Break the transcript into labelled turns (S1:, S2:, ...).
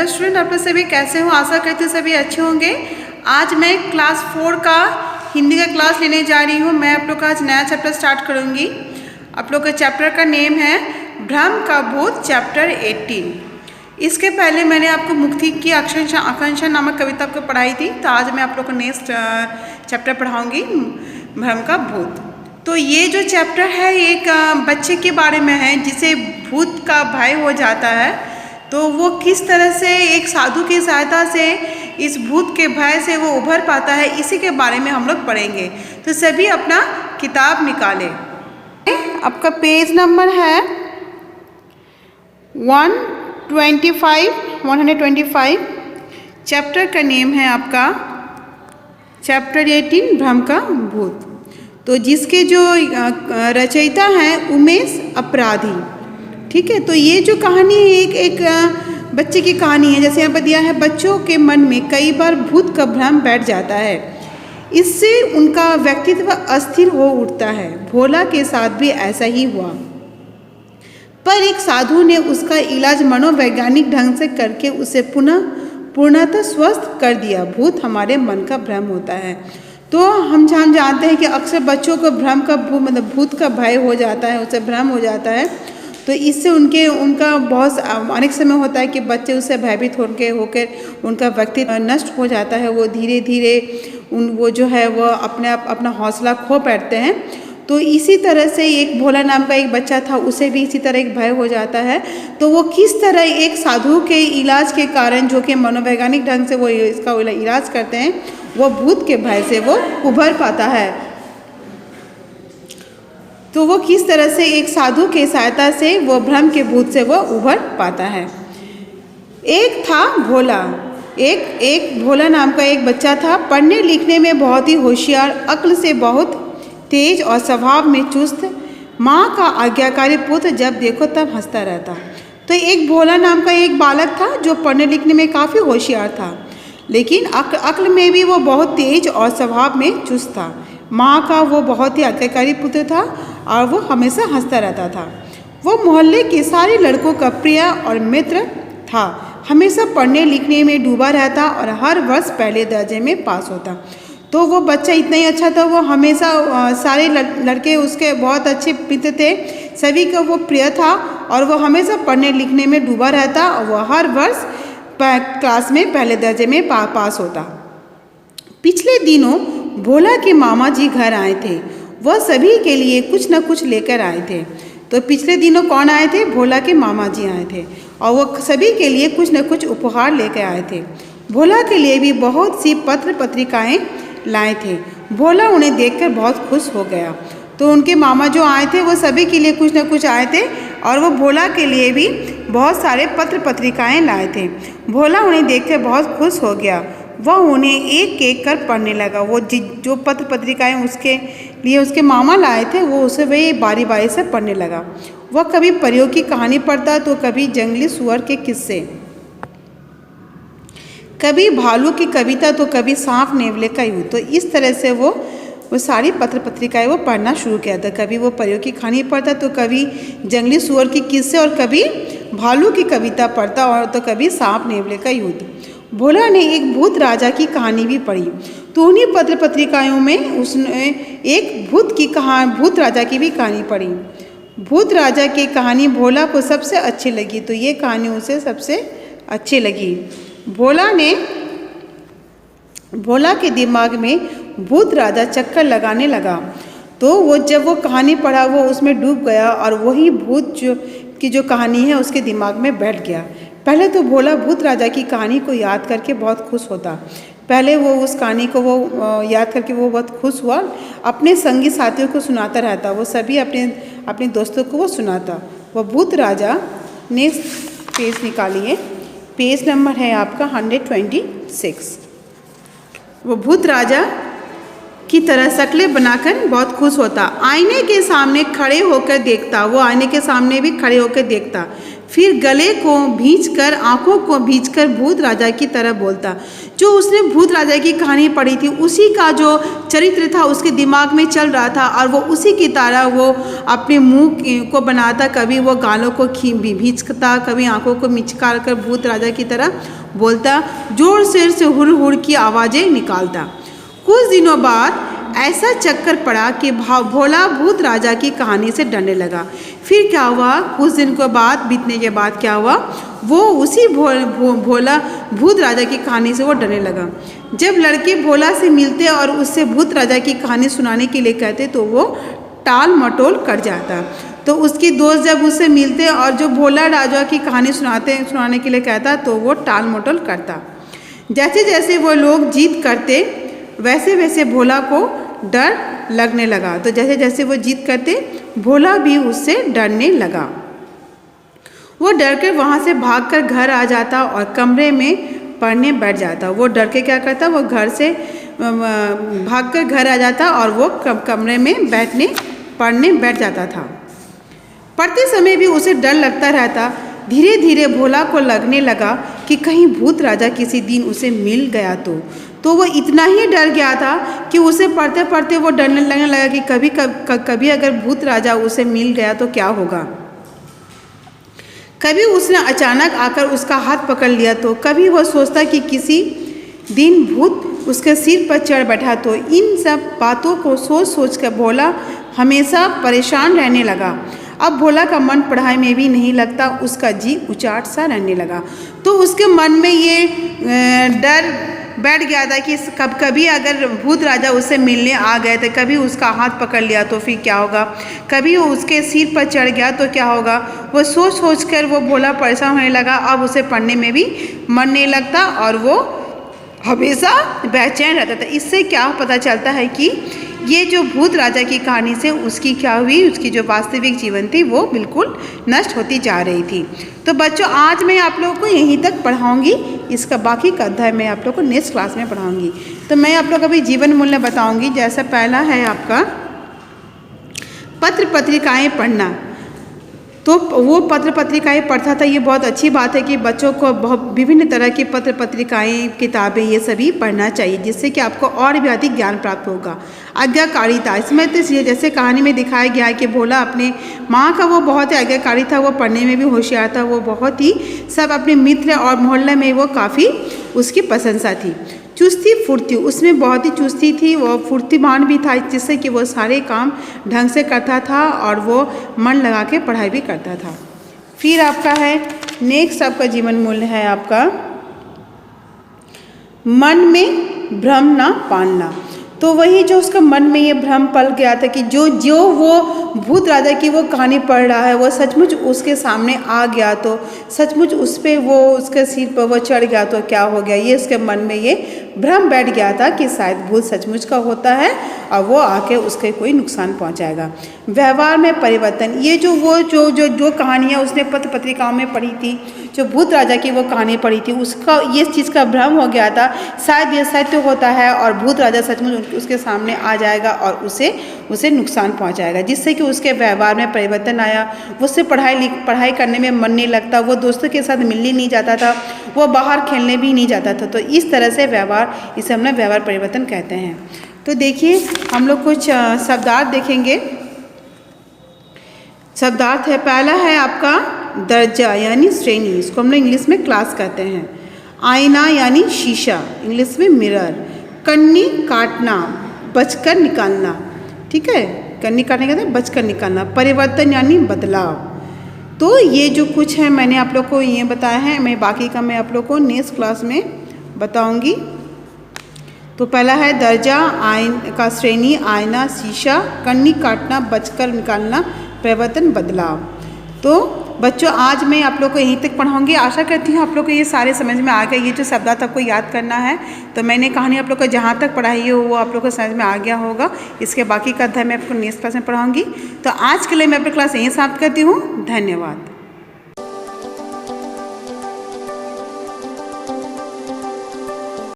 S1: Student, आप लोग सभी कैसे हो? आशा करती हूँ सभी अच्छे होंगे। आज मैं क्लास 4 का हिंदी का क्लास लेने जा रही हूँ। मैं आप लोग का आज नया चैप्टर स्टार्ट करूँगी। आप लोग का चैप्टर का नेम है भ्रम का भूत, चैप्टर 18। इसके पहले मैंने आपको मुक्ति की आकांक्षा नामक कविता आपको पढ़ाई थी, तो आज मैं आप लोग को नेक्स्ट चैप्टर पढ़ाऊँगी, भ्रम का भूत। तो ये जो चैप्टर है एक बच्चे के बारे में है जिसे भूत का भय हो जाता है। तो वो किस तरह से एक साधु की सहायता से इस भूत के भय से वो उभर पाता है, इसी के बारे में हम लोग पढ़ेंगे। तो सभी अपना किताब निकालें। आपका पेज नंबर है 125। चैप्टर का नेम है आपका चैप्टर 18 भ्रम का भूत। तो जिसके जो रचयिता हैं उमेश अपराधी, ठीक है। तो ये जो कहानी है एक बच्चे की कहानी है। जैसे यहाँ पर दिया है, बच्चों के मन में कई बार भूत का भ्रम बैठ जाता है, इससे उनका व्यक्तित्व अस्थिर हो उठता है। भोला के साथ भी ऐसा ही हुआ, पर एक साधु ने उसका इलाज मनोवैज्ञानिक ढंग से करके उसे पूर्णतः स्वस्थ कर दिया। भूत हमारे मन का भ्रम होता है। तो हम जानते हैं कि अक्सर बच्चों को भ्रम का भूत का भय हो जाता है, उसे भ्रम हो जाता है। तो इससे उनका बहुत अनेक समय होता है कि बच्चे उससे भयभीत होकर उनका व्यक्तित्व नष्ट हो जाता है। वो धीरे धीरे वो जो है वो अपना हौसला खो बैठते हैं। तो इसी तरह से एक भोला नाम का एक बच्चा था, उसे भी इसी तरह एक भय हो जाता है। तो वो किस तरह एक साधु के इलाज के कारण, जो कि मनोवैज्ञानिक ढंग से वो इसका इलाज करते हैं, वो भूत के भय से वो उभर पाता है। तो वो किस तरह से एक साधु के सहायता से वो भ्रम के भूत से वो उभर पाता है। एक था भोला, एक भोला नाम का एक बच्चा था। पढ़ने लिखने में बहुत ही होशियार, अक्ल से बहुत तेज और स्वभाव में चुस्त। माँ का आज्ञाकारी पुत्र, जब देखो तब हंसता रहता। तो एक भोला नाम का एक बालक था जो पढ़ने लिखने में काफ़ी होशियार था, लेकिन अक्ल में भी वो बहुत तेज और स्वभाव में चुस्त था। माँ का वो बहुत ही आज्ञाकारी पुत्र था और वो हमेशा हंसता रहता था। वो मोहल्ले के सारे लड़कों का प्रिय और मित्र था। हमेशा पढ़ने लिखने में डूबा रहता और हर वर्ष पहले दर्जे में पास होता। तो वो बच्चा इतना ही अच्छा था, वो हमेशा सारे लड़के उसके बहुत अच्छे मित्र थे, सभी का वो प्रिय था और वो हमेशा पढ़ने लिखने में डूबा रहता और वो हर वर्ष क्लास में पहले दर्जे में पास होता। पिछले दिनों भोला के मामा जी घर आए थे। वह सभी के लिए कुछ न कुछ लेकर आए थे। तो पिछले दिनों कौन आए थे? भोला के मामा जी आए थे और वो सभी के लिए कुछ न कुछ उपहार लेकर आए थे। भोला के लिए भी बहुत सी पत्र पत्रिकाएं लाए थे। भोला उन्हें देखकर बहुत खुश हो गया। तो उनके मामा जो आए थे वो सभी के लिए कुछ न कुछ आए थे और वो भोला के लिए भी बहुत सारे पत्र पत्रिकाएं लाए थे। भोला उन्हें देखकर बहुत खुश हो गया। वह उन्हें एक एक कर पढ़ने लगा। वो जो पत्र पत्रिकाएं उसके लिए उसके मामा लाए थे, वो उसे वही बारी बारी से पढ़ने लगा। वह कभी परियों की कहानी पढ़ता, तो कभी जंगली सुअर के किस्से, कभी भालू की कविता, तो कभी सांप नेवले का युद्ध। तो इस तरह से वो सारी पत्र पत्रिकाएं वो पढ़ना शुरू किया था। कभी वो परियों की कहानी पढ़ता, तो कभी जंगली सुअर के किस्से, और कभी भालू की कविता पढ़ता, और तो कभी सांप नेवले का युद्ध। भोला ने एक भूत राजा की कहानी भी पढ़ी। तो उन्हीं पत्र पत्रिकाओं में उसने एक भूत राजा की भी कहानी पढ़ी। भूत राजा की कहानी भोला को सबसे अच्छी लगी, तो ये कहानी उसे सबसे अच्छी लगी। भोला के दिमाग में भूत राजा चक्कर लगाने लगा। तो जब वो कहानी पढ़ा, वो उसमें डूब गया और वही भूत की जो कहानी है उसके दिमाग में बैठ गया। पहले तो भोला भूत राजा की कहानी को याद करके बहुत खुश होता। पहले वो उस कहानी को वो याद करके वो बहुत खुश हुआ, अपने संगी साथियों को सुनाता रहता। वो सभी अपने दोस्तों को वो सुनाता। वो भूत राजा, नेक्स्ट पेज निकालिए, पेज नंबर है आपका 126। वो भूत राजा की तरह शक्लें बनाकर बहुत खुश होता। आईने के सामने खड़े होकर देखता, वो आईने के सामने भी खड़े होकर देखता। फिर गले को भींचकर, आंखों को भींचकर भूत राजा की तरह बोलता। जो उसने भूत राजा की कहानी पढ़ी थी, उसी का जो चरित्र था उसके दिमाग में चल रहा था और वो उसी की तरह वो अपने मुंह को बनाता। कभी वो गालों को भींचता, कभी आंखों को मिचकार कर भूत राजा की तरह बोलता, जोर शोर से हुड़ हुड़ की आवाज़ें निकालता। कुछ दिनों बाद ऐसा चक्कर पड़ा कि भोला भूत राजा की कहानी से डरने लगा। फिर क्या हुआ, कुछ दिन के बाद बीतने के बाद क्या हुआ, वो उसी भोला भूत राजा की कहानी से वो डरने लगा। जब लड़के भोला से मिलते और उससे भूत राजा की कहानी सुनाने के लिए कहते तो वो टाल मटोल कर जाता। तो उसके दोस्त जब उससे मिलते और जो भोला राजा की कहानी सुनाने के लिए कहता तो वो टाल मटोल करता। जैसे जैसे वो लोग जीत करते वैसे वैसे भोला को डर लगने लगा। तो जैसे जैसे वो जीत करते भोला भी उससे डरने लगा। वो डर कर वहाँ से भागकर घर आ जाता और कमरे में पढ़ने बैठ जाता। वो डर के क्या करता, वो घर से भागकर घर आ जाता और वो कमरे में पढ़ने बैठ जाता था। पढ़ते समय भी उसे डर लगता रहता। धीरे धीरे भोला को लगने लगा कि कहीं भूत राजा किसी दिन उसे मिल गया तो वो इतना ही डर गया था कि उसे पढ़ते पढ़ते वो डरने लगने लगा कि कभी अगर भूत राजा उसे मिल गया तो क्या होगा। कभी उसने अचानक आकर उसका हाथ पकड़ लिया तो कभी वो सोचता कि किसी दिन भूत उसके सिर पर चढ़ बैठा। तो इन सब बातों को सोच सोच कर भोला हमेशा परेशान रहने लगा। अब भोला का मन पढ़ाई में भी नहीं लगता, उसका जी उचाट सा रहने लगा। तो उसके मन में ये डर बैठ गया था कि कभी अगर भूत राजा उससे मिलने आ गए तो कभी उसका हाथ पकड़ लिया तो फिर क्या होगा, कभी वो उसके सिर पर चढ़ गया तो क्या होगा। वो सोच सोच कर वो भोला परेशान होने लगा। अब उसे पढ़ने में भी मन नहीं लगता और वो हमेशा बेचैन रहता था। इससे क्या पता चलता है कि ये जो भूत राजा की कहानी से उसकी क्या हुई, उसकी जो वास्तविक जीवन थी वो बिल्कुल नष्ट होती जा रही थी। तो बच्चों, आज मैं आप लोगों को यहीं तक पढ़ाऊंगी। इसका बाकी का अध्याय मैं आप लोगों को नेक्स्ट क्लास में पढ़ाऊंगी। तो मैं आप लोगों को अभी जीवन मूल्य बताऊंगी। जैसा पहला है आपका पत्र पत्रिकाएं पढ़ना। तो वो पत्र पत्रिकाएं पढ़ता था। ये बहुत अच्छी बात है कि बच्चों को बहुत विभिन्न तरह की पत्र पत्रिकाएं, किताबें, ये सभी पढ़ना चाहिए, जिससे कि आपको और भी अधिक ज्ञान प्राप्त होगा। आज्ञाकारिता, इसमें तो जैसे कहानी में दिखाया गया है कि भोला अपने माँ का वो बहुत ही आज्ञाकारी था, वो पढ़ने में भी होशियार था, वो बहुत ही सब अपने मित्र और मोहल्ले में वो काफ़ी उसकी प्रशंसा थी। चुस्ती फुर्ती, उसमें बहुत ही चुस्ती थी, वो फुर्तीमान भी था, जिससे कि वो सारे काम ढंग से करता था और वो मन लगा के पढ़ाई भी करता था। फिर आपका है नेक्स्ट, आपका जीवन मूल्य है आपका मन में भ्रम ना पालना। तो वही जो उसका मन में ये भ्रम पल गया था कि जो वो भूत राजा की वो कहानी पढ़ रहा है वो सचमुच उसके सामने आ गया तो सचमुच उस पर वो उसके सिर पर वो चढ़ गया तो क्या हो गया। ये उसके मन में ये भ्रम बैठ गया था कि शायद भूत सचमुच का होता है और वो आके उसके कोई नुकसान पहुंचाएगा। व्यवहार में परिवर्तन, ये जो कहानियाँ उसने पत्र पत्रिकाओं में पढ़ी थी, जो भूत राजा की वो कहानी पढ़ी थी, उसका ये चीज़ का भ्रम हो गया था शायद ये सत्य होता है और भूत राजा सचमुच उसके सामने आ जाएगा और उसे नुकसान पहुंचाएगा, जिससे कि उसके व्यवहार में परिवर्तन आया। उससे पढ़ाई करने में मन नहीं लगता, वो दोस्तों के साथ मिलने नहीं जाता था, वो बाहर खेलने भी नहीं जाता था। तो इस तरह से व्यवहार, इसे हम व्यवहार परिवर्तन कहते हैं। तो देखिए हम लोग कुछ शब्दार्थ देखेंगे। शब्दार्थ है, पहला है आपका दर्जा यानी श्रेणी, इसको हम लोग इंग्लिश में क्लास कहते हैं। आईना यानी शीशा, इंग्लिश में मिरर। कन्नी काटना, बचकर निकालना, ठीक है, कन्नी काटने का मतलब बचकर निकालना। परिवर्तन यानी बदलाव। तो ये जो कुछ है मैंने आप लोग को ये बताया है, मैं बाकी का मैं आप लोग को नेक्स्ट क्लास में बताऊंगी। तो पहला है दर्जा, आईना का श्रेणी, आईना, शीशा, कन्नी काटना, बचकर निकालना, परिवर्तन, बदलाव। तो बच्चों आज मैं आप लोग को यहीं तक पढ़ाऊंगी। आशा करती हूँ आप लोग को ये सारे समझ में आ गया। ये जो शब्दार्थ आपको याद करना है, तो मैंने कहानी आप लोग को जहाँ तक पढ़ाई है वो आप लोग को समझ में आ गया होगा। इसके बाकी का अध्याय मैं आपको नेक्स्ट क्लास में पढ़ाऊंगी। तो आज के लिए मैं अपनी क्लास यहीं समाप्त करती हूँ। धन्यवाद।